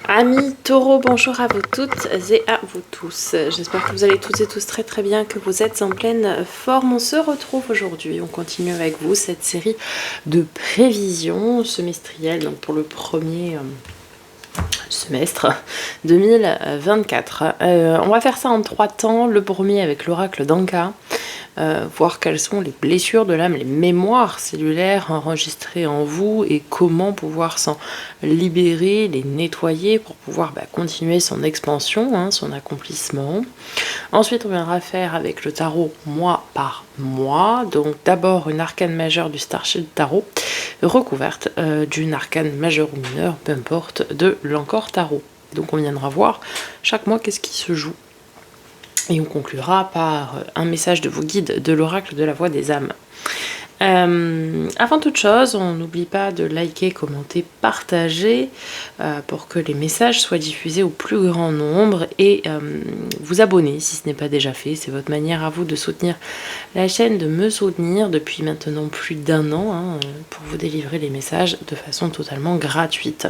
Amis taureaux, bonjour à vous toutes et à vous tous. J'espère que vous allez toutes et tous très très bien, que vous êtes en pleine forme. On se retrouve aujourd'hui, on continue avec vous cette série de prévisions semestrielles donc pour le premier semestre 2024. On va faire ça en 3 temps. Le premier avec l'oracle d'Anka. Voir quelles sont les blessures de l'âme, les mémoires cellulaires enregistrées en vous et comment pouvoir s'en libérer, les nettoyer pour pouvoir continuer son expansion, son accomplissement. Ensuite, on viendra faire avec le tarot mois par mois. Donc d'abord une arcane majeure du Starship Tarot, recouverte d'une arcane majeure ou mineure, peu importe, de l'Encore Tarot. Donc on viendra voir chaque mois qu'est-ce qui se joue. Et on conclura par un message de vos guides de l'oracle de la voix des âmes. Avant toute chose, on n'oublie pas de liker, commenter, partager pour que les messages soient diffusés au plus grand nombre et vous abonner si ce n'est pas déjà fait. C'est votre manière à vous de soutenir la chaîne, de me soutenir depuis maintenant plus d'1 an pour vous délivrer les messages de façon totalement gratuite.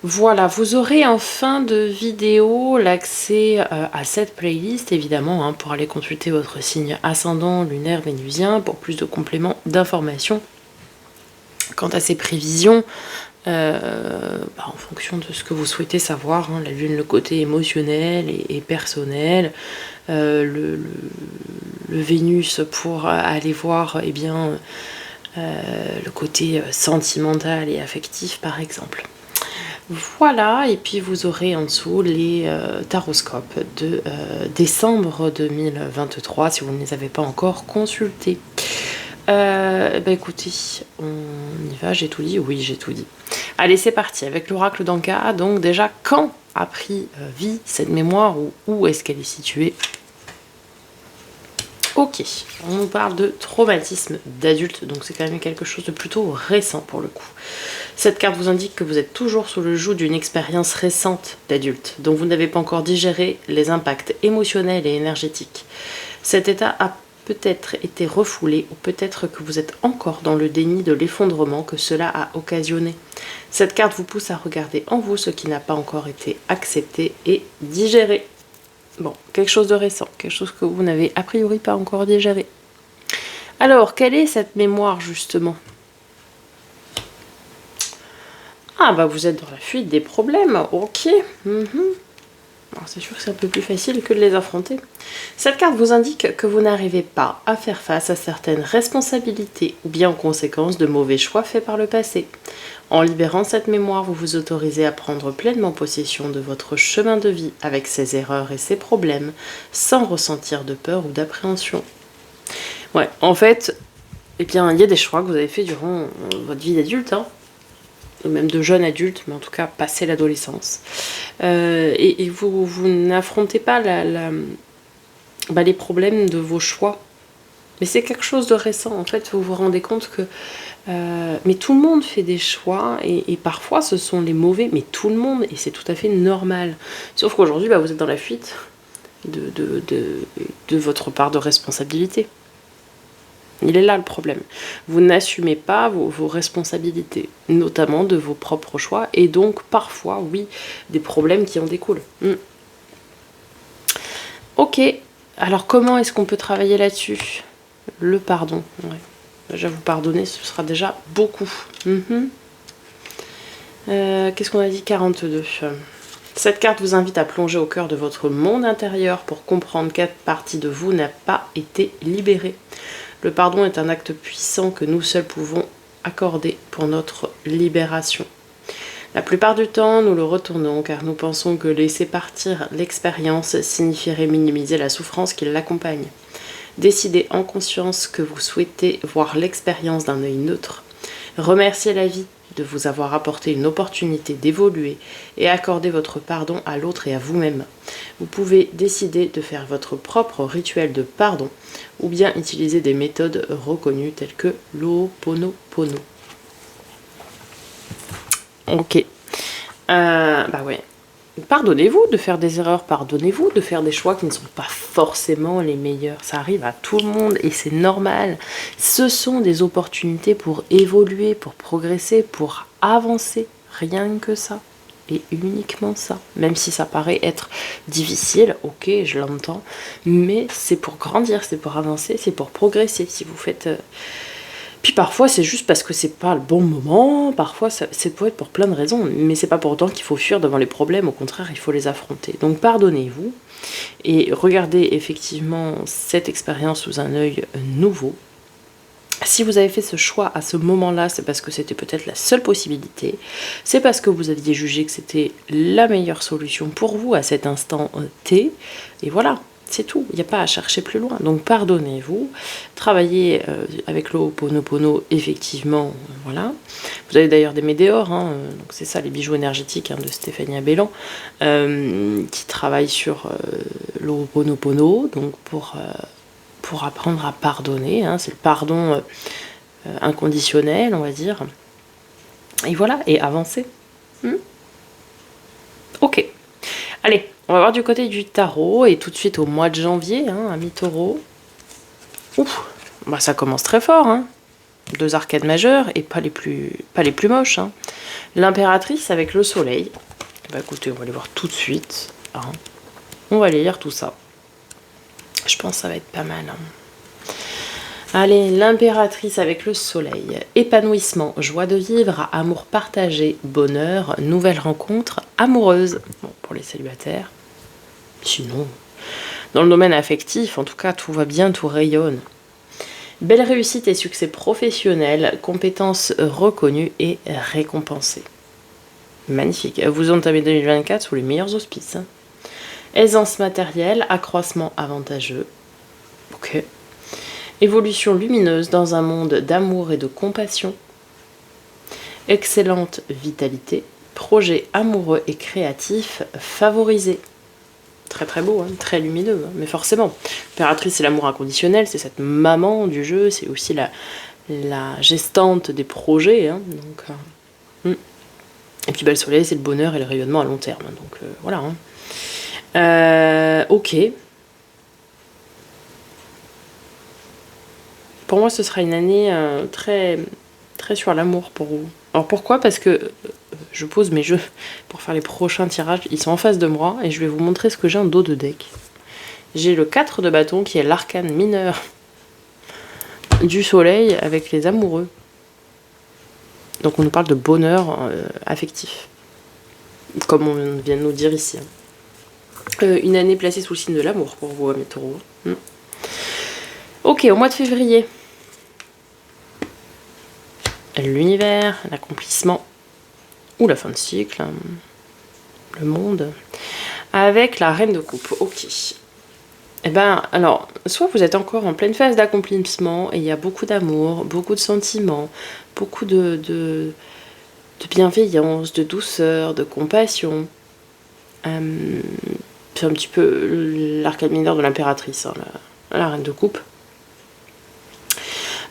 Voilà, vous aurez en fin de vidéo l'accès à cette playlist, évidemment, pour aller consulter votre signe ascendant, lunaire, vénusien, pour plus de compléments d'informations quant à ces prévisions, en fonction de ce que vous souhaitez savoir, la lune, le côté émotionnel et personnel, le Vénus pour aller voir le côté sentimental et affectif, par exemple. Voilà, et puis vous aurez en dessous les taroscopes de décembre 2023 si vous ne les avez pas encore consultés. Écoutez, on y va, j'ai tout dit? Oui, j'ai tout dit. Allez, c'est parti avec l'oracle d'Anka. Donc déjà, quand a pris vie cette mémoire ou où est-ce qu'elle est située? Ok, on nous parle de traumatisme d'adulte, donc c'est quand même quelque chose de plutôt récent pour le coup. Cette carte vous indique que vous êtes toujours sous le joug d'une expérience récente d'adulte, dont vous n'avez pas encore digéré les impacts émotionnels et énergétiques. Cet état a peut-être été refoulé ou peut-être que vous êtes encore dans le déni de l'effondrement que cela a occasionné. Cette carte vous pousse à regarder en vous ce qui n'a pas encore été accepté et digéré. Bon, quelque chose de récent, quelque chose que vous n'avez a priori pas encore digéré. Alors, quelle est cette mémoire justement? Ah bah vous êtes dans la fuite des problèmes, ok. Alors, c'est sûr que c'est un peu plus facile que de les affronter. Cette carte vous indique que vous n'arrivez pas à faire face à certaines responsabilités ou bien en conséquence de mauvais choix faits par le passé. En libérant cette mémoire, vous vous autorisez à prendre pleinement possession de votre chemin de vie avec ses erreurs et ses problèmes, sans ressentir de peur ou d'appréhension. Ouais, en fait, il y a des choix que vous avez fait durant votre vie d'adulte, ou même de jeune adulte, mais en tout cas passé l'adolescence. Et vous n'affrontez pas les problèmes de vos choix. Mais c'est quelque chose de récent, en fait, vous vous rendez compte que mais tout le monde fait des choix et parfois ce sont les mauvais, mais tout le monde, et c'est tout à fait normal. Sauf qu'aujourd'hui, vous êtes dans la fuite de votre part de responsabilité. Il est là le problème. Vous n'assumez pas vos responsabilités, notamment de vos propres choix, et donc parfois, oui, des problèmes qui en découlent. Ok, alors comment est-ce qu'on peut travailler là-dessus? Le pardon, ouais. Déjà vous pardonner, ce sera déjà beaucoup. Qu'est-ce qu'on a dit? 42. Cette carte vous invite à plonger au cœur de votre monde intérieur pour comprendre quelle partie de vous n'a pas été libérée. Le pardon est un acte puissant que nous seuls pouvons accorder pour notre libération. La plupart du temps, nous le retournons car nous pensons que laisser partir l'expérience signifierait minimiser la souffrance qui l'accompagne. Décidez en conscience que vous souhaitez voir l'expérience d'un œil neutre. Remerciez la vie de vous avoir apporté une opportunité d'évoluer et accorder votre pardon à l'autre et à vous-même. Vous pouvez décider de faire votre propre rituel de pardon ou bien utiliser des méthodes reconnues telles que l'Ho'oponopono. Ok. Ouais. Pardonnez-vous de faire des erreurs, pardonnez-vous de faire des choix qui ne sont pas forcément les meilleurs. Ça arrive à tout le monde et c'est normal. Ce sont des opportunités pour évoluer, pour progresser, pour avancer. Rien que ça. et uniquement ça. Même si ça paraît être difficile, ok, je l'entends, mais c'est pour grandir, c'est pour avancer, c'est pour progresser. Si vous faites... Puis parfois c'est juste parce que c'est pas le bon moment, parfois c'est peut être pour plein de raisons, mais c'est pas pour autant qu'il faut fuir devant les problèmes, au contraire il faut les affronter. Donc pardonnez-vous et regardez effectivement cette expérience sous un œil nouveau. Si vous avez fait ce choix à ce moment-là, c'est parce que c'était peut-être la seule possibilité, c'est parce que vous aviez jugé que c'était la meilleure solution pour vous à cet instant T, et voilà. C'est tout, il n'y a pas à chercher plus loin. Donc pardonnez-vous, travaillez avec le Ho'oponopono, effectivement, voilà. Vous avez d'ailleurs des météores, hein, donc c'est ça les bijoux énergétiques hein, de Stéphanie Abellan, qui travaillent sur le Ho'oponopono, donc pour apprendre à pardonner, hein, c'est le pardon inconditionnel, on va dire. Et voilà, et avancer. Ok. Allez, on va voir du côté du tarot, et tout de suite au mois de janvier, hein, ami taureau. Ouf, bah ça commence très fort, hein. 2 arcades majeures, et pas les plus moches. Hein. L'impératrice avec le soleil. Bah écoutez, on va les voir tout de suite. Hein. On va aller lire tout ça. Je pense que ça va être pas mal. Hein. Allez, l'impératrice avec le soleil. Épanouissement, joie de vivre, amour partagé, bonheur, nouvelle rencontre amoureuse. Bon, pour les célibataires. Sinon, dans le domaine affectif, en tout cas, tout va bien, tout rayonne. Belle réussite et succès professionnel, compétences reconnues et récompensées. Magnifique. Vous entamez 2024 sous les meilleurs auspices. Hein. Aisance matérielle, accroissement avantageux. Ok. Évolution lumineuse dans un monde d'amour et de compassion. Excellente vitalité. Projet amoureux et créatif favorisé. Très très beau, hein, très lumineux, hein, mais forcément. L'impératrice, c'est l'amour inconditionnel, c'est cette maman du jeu, c'est aussi la gestante des projets. Hein, donc, Et puis le soleil, c'est le bonheur et le rayonnement à long terme. Donc voilà. Hein. Ok. Pour moi, ce sera une année très, très sur l'amour pour vous. Alors pourquoi ? Parce que je pose mes jeux pour faire les prochains tirages. Ils sont en face de moi et je vais vous montrer ce que j'ai en dos de deck. J'ai le 4 de bâton qui est l'arcane mineur du soleil avec les amoureux. Donc on nous parle de bonheur affectif. Comme on vient de nous dire ici. Une année placée sous le signe de l'amour pour vous, mes taureaux. Ok, au mois de février. L'univers, l'accomplissement, ou la fin de cycle, hein, le monde, avec la reine de coupe. Ok. Eh ben, alors, soit vous êtes encore en pleine phase d'accomplissement, et il y a beaucoup d'amour, beaucoup de sentiments, beaucoup de bienveillance, de douceur, de compassion. C'est un petit peu l'arcane mineur de l'impératrice, hein, la reine de coupe.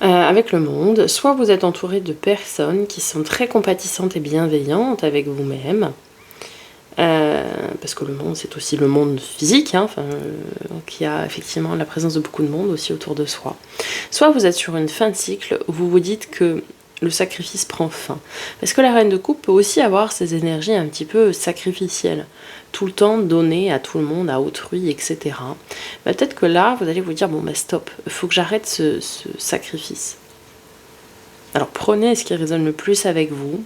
Avec le monde, soit vous êtes entouré de personnes qui sont très compatissantes et bienveillantes avec vous-même, parce que le monde c'est aussi le monde physique, hein, qui a effectivement la présence de beaucoup de monde aussi autour de soi. Soit vous êtes sur une fin de cycle où vous vous dites que le sacrifice prend fin. Parce que la reine de coupe peut aussi avoir ces énergies un petit peu sacrificielles. Tout le temps donner à tout le monde, à autrui, etc. Bah, peut-être que là, vous allez vous dire, bon bah stop, il faut que j'arrête ce sacrifice. Alors prenez ce qui résonne le plus avec vous.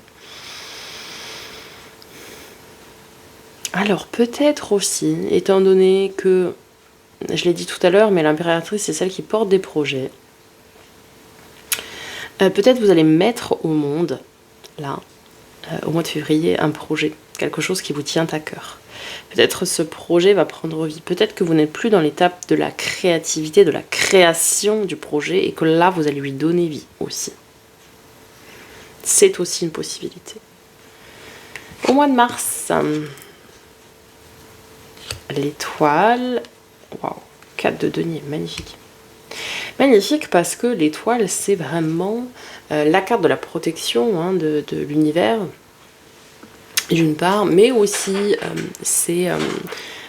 Alors peut-être aussi, étant donné que, je l'ai dit tout à l'heure, mais l'impératrice c'est celle qui porte des projets. Peut-être vous allez mettre au monde, là, au mois de février, un projet, quelque chose qui vous tient à cœur. Peut-être ce projet va prendre vie. Peut-être que vous n'êtes plus dans l'étape de la créativité, de la création du projet, et que là, vous allez lui donner vie aussi. C'est aussi une possibilité. Au mois de mars, l'étoile, waouh, 4 de denier, magnifique. Magnifique parce que l'étoile, c'est vraiment la carte de la protection, hein, de l'univers, d'une part, mais aussi c'est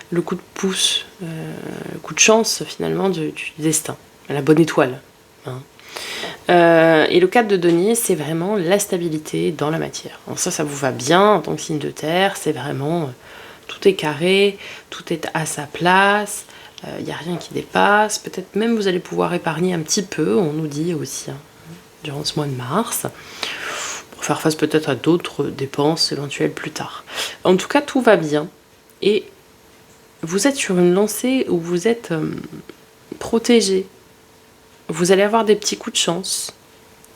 le coup de pouce, le coup de chance finalement du destin, la bonne étoile. Hein. Et le 4 de denier, c'est vraiment la stabilité dans la matière. Donc ça vous va bien en tant que signe de terre, c'est vraiment... tout est carré, tout est à sa place, il n'y a rien qui dépasse. Peut-être même vous allez pouvoir épargner un petit peu, on nous dit aussi, hein, durant ce mois de mars, pour faire face peut-être à d'autres dépenses éventuelles plus tard. En tout cas, tout va bien. Et vous êtes sur une lancée où vous êtes protégé. Vous allez avoir des petits coups de chance.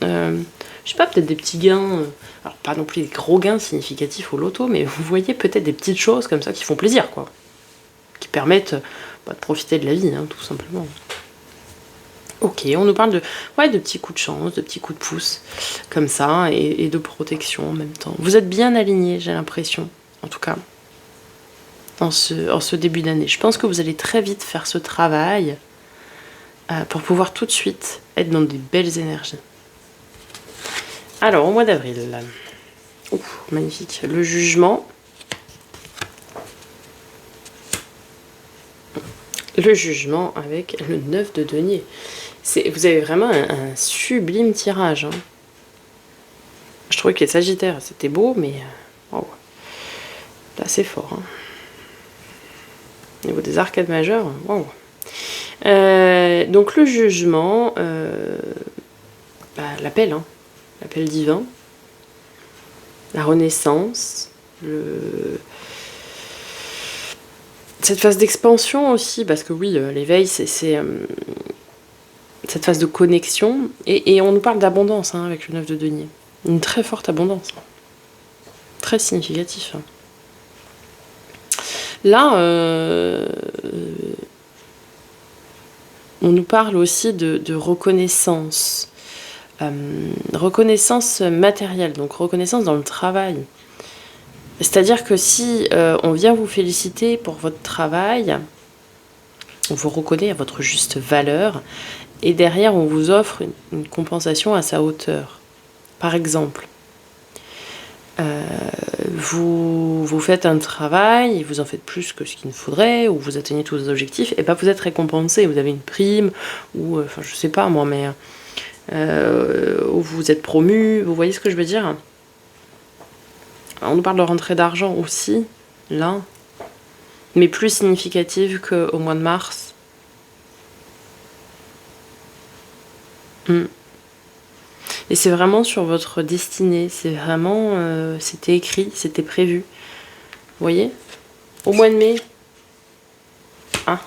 Je sais pas, peut-être des petits gains. Alors, pas non plus des gros gains significatifs au loto, mais vous voyez peut-être des petites choses comme ça qui font plaisir, quoi. Qui permettent de profiter de la vie, hein, tout simplement. Ok, on nous parle de petits coups de chance, de petits coups de pouce, comme ça, et de protection en même temps. Vous êtes bien alignés, j'ai l'impression, en tout cas, en ce début d'année. Je pense que vous allez très vite faire ce travail pour pouvoir tout de suite être dans des belles énergies. Alors, au mois d'avril, magnifique, le jugement. Le jugement avec le 9 de denier. Vous avez vraiment un sublime tirage. Hein. Je trouvais que les Sagittaires, c'était beau, mais wow. Là, c'est fort. Hein. Au niveau des arcades majeures, wow. Donc le jugement, l'appel, hein. L'appel divin, la renaissance, cette phase d'expansion aussi, parce que oui, l'éveil, c'est cette phase de connexion, et on nous parle d'abondance, hein, avec le 9 de denier. Une très forte abondance. Très significatif. Hein. Là, on nous parle aussi de reconnaissance. Reconnaissance matérielle, donc reconnaissance dans le travail. C'est-à-dire que si on vient vous féliciter pour votre travail, on vous reconnaît à votre juste valeur, et derrière on vous offre une compensation à sa hauteur. Par exemple, vous faites un travail, et vous en faites plus que ce qu'il ne faudrait, ou vous atteignez tous vos objectifs, et vous êtes récompensé, vous avez une prime, ou je sais pas moi, mais où vous êtes promu, vous voyez ce que je veux dire? On nous parle de rentrée d'argent aussi, là, mais plus significative qu'au mois de mars. Et c'est vraiment sur votre destinée, c'est vraiment, c'était écrit, c'était prévu. Vous voyez? Au mois de mai. Ah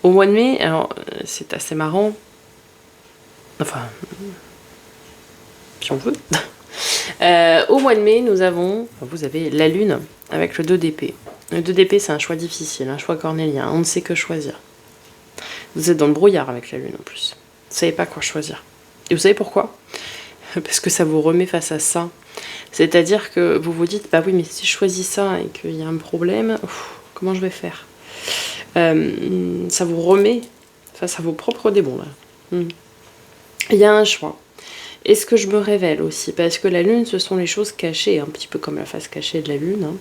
Au mois de mai, alors c'est assez marrant. Enfin, si on veut. Au mois de mai, vous avez la lune avec le 2 d'épée. Le 2 d'épée, c'est un choix difficile, un choix cornélien. On ne sait que choisir. Vous êtes dans le brouillard avec la lune en plus. Vous ne savez pas quoi choisir. Et vous savez pourquoi? Parce que ça vous remet face à ça. C'est-à-dire que vous vous dites, bah oui, mais si je choisis ça et qu'il y a un problème, comment je vais faire? Ça vous remet face à vos propres démons là. Il y a un choix. Est-ce que je me révèle aussi? Parce que la lune, ce sont les choses cachées, un petit peu comme la face cachée de la lune. Hein.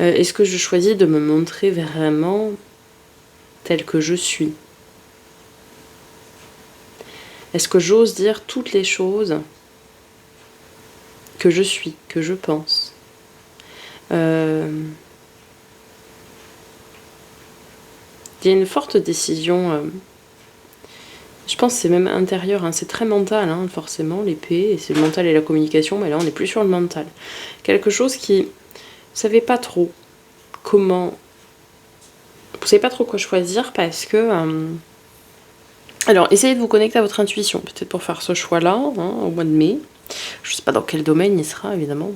Est-ce que je choisis de me montrer vraiment tel que je suis? Est-ce que j'ose dire toutes les choses que je suis, que je pense? Il y a une forte décision... je pense que c'est même intérieur, hein, c'est très mental, hein, forcément, l'épée, et c'est le mental et la communication, mais là on n'est plus sur le mental. Quelque chose qui, vous savez pas trop comment, vous savez pas trop quoi choisir parce que, alors essayez de vous connecter à votre intuition, peut-être pour faire ce choix-là, hein, au mois de mai. Je sais pas dans quel domaine il sera, évidemment.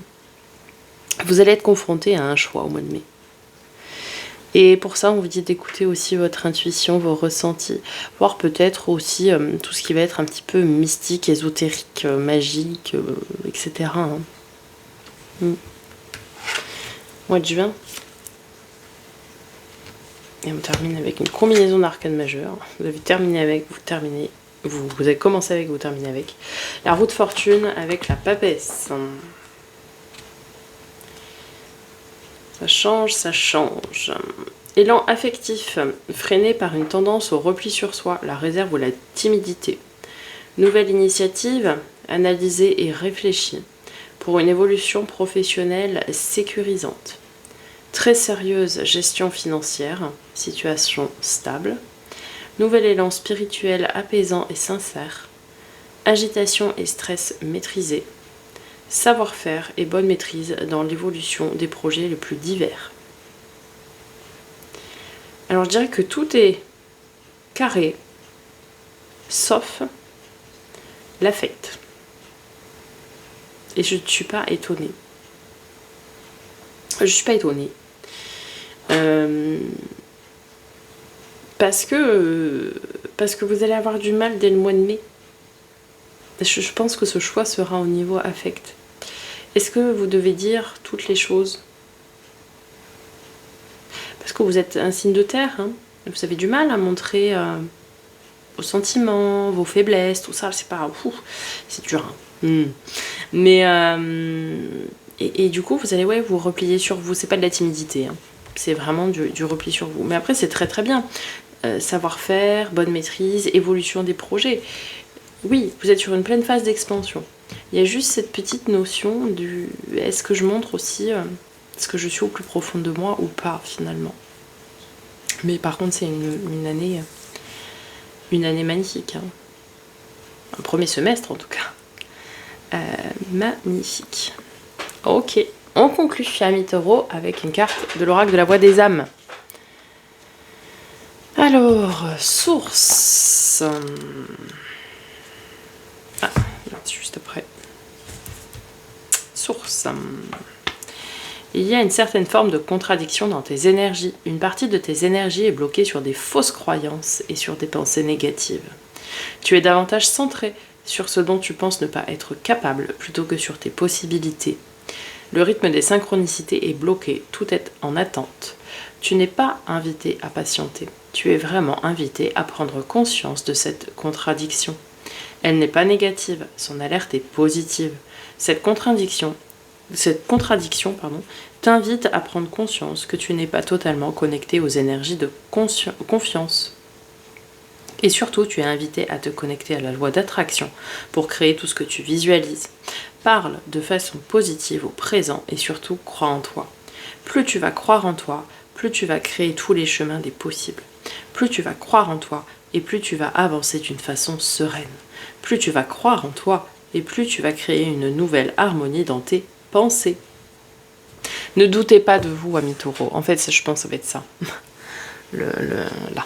Vous allez être confronté à un choix au mois de mai. Et pour ça, on vous dit d'écouter aussi votre intuition, vos ressentis, voire peut-être aussi tout ce qui va être un petit peu mystique, ésotérique, magique, etc. Hein. Mois de juin. Et on termine avec une combinaison d'arcades majeures. Vous avez terminé avec, vous terminez. Vous avez commencé avec, vous terminez avec. La roue de fortune avec la papesse. Ça change, ça change. Élan affectif, freiné par une tendance au repli sur soi, la réserve ou la timidité. Nouvelle initiative, analysée et réfléchie, pour une évolution professionnelle sécurisante. Très sérieuse gestion financière, situation stable. Nouvel élan spirituel apaisant et sincère. Agitation et stress maîtrisé. Savoir-faire et bonne maîtrise dans l'évolution des projets les plus divers. Alors je dirais que tout est carré, sauf l'affect. Et je ne suis pas étonnée. Je ne suis pas étonnée. Parce que vous allez avoir du mal dès le mois de mai. Je pense que ce choix sera au niveau affect. Est-ce que vous devez dire toutes les choses? Parce que vous êtes un signe de terre, hein. Vous avez du mal à montrer vos sentiments, vos faiblesses, tout ça, c'est pas... c'est dur. Hein. Mais... et du coup, vous allez vous replier sur vous. C'est pas de la timidité, hein. C'est vraiment du repli sur vous. Mais après, c'est très très bien. Savoir-faire, bonne maîtrise, évolution des projets. Oui, vous êtes sur une pleine phase d'expansion. Il y a juste cette petite notion du... Est-ce que je montre aussi ce que je suis au plus profond de moi ou pas, finalement. Mais par contre, c'est une année magnifique. Hein. Un premier semestre, en tout cas. Magnifique. Ok, on conclut, amis taureaux, avec une carte de l'oracle de la voix des âmes. Alors, source. Ah, juste après. Source. Il y a une certaine forme de contradiction dans tes énergies. Une partie de tes énergies est bloquée sur des fausses croyances et sur des pensées négatives. Tu es davantage centré sur ce dont tu penses ne pas être capable plutôt que sur tes possibilités. Le rythme des synchronicités est bloqué, tout est en attente. Tu n'es pas invité à patienter. Tu es vraiment invité à prendre conscience de cette contradiction. Elle n'est pas négative, son alerte est positive. Cette contradiction, t'invite à prendre conscience que tu n'es pas totalement connecté aux énergies de confiance. Et surtout, tu es invité à te connecter à la loi d'attraction pour créer tout ce que tu visualises. Parle de façon positive au présent et surtout crois en toi. Plus tu vas croire en toi, plus tu vas créer tous les chemins des possibles. Plus tu vas croire en toi et plus tu vas avancer d'une façon sereine. Plus tu vas croire en toi et plus tu vas créer une nouvelle harmonie dans tes pensées. Ne doutez pas de vous, amis taureaux. En fait, je pense que ça va être ça. Là.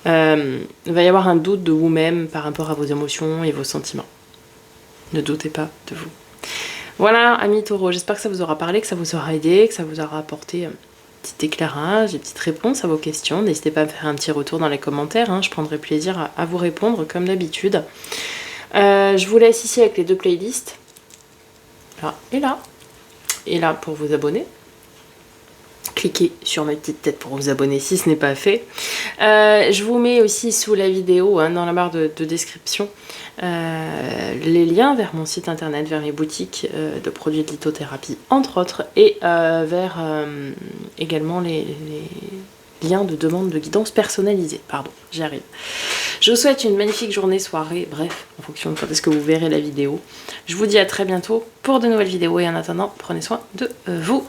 Il va y avoir un doute de vous-même par rapport à vos émotions et vos sentiments. Ne doutez pas de vous. Voilà, amis taureaux, j'espère que ça vous aura parlé, que ça vous aura aidé, que ça vous aura apporté un petit éclairage, des petites réponses à vos questions. N'hésitez pas à me faire un petit retour dans les commentaires, hein. Je prendrai plaisir à vous répondre comme d'habitude. Je vous laisse ici avec les deux playlists. Là et là. Et là pour vous abonner. Cliquez sur ma petite tête pour vous abonner si ce n'est pas fait. Je vous mets aussi sous la vidéo, hein, dans la barre de description, les liens vers mon site internet, vers mes boutiques de produits de lithothérapie, entre autres, et vers également les liens de demande de guidance personnalisée. Pardon, j'y arrive. Je vous souhaite une magnifique journée, soirée, bref, en fonction de quand est-ce que vous verrez la vidéo. Je vous dis à très bientôt pour de nouvelles vidéos et en attendant, prenez soin de vous.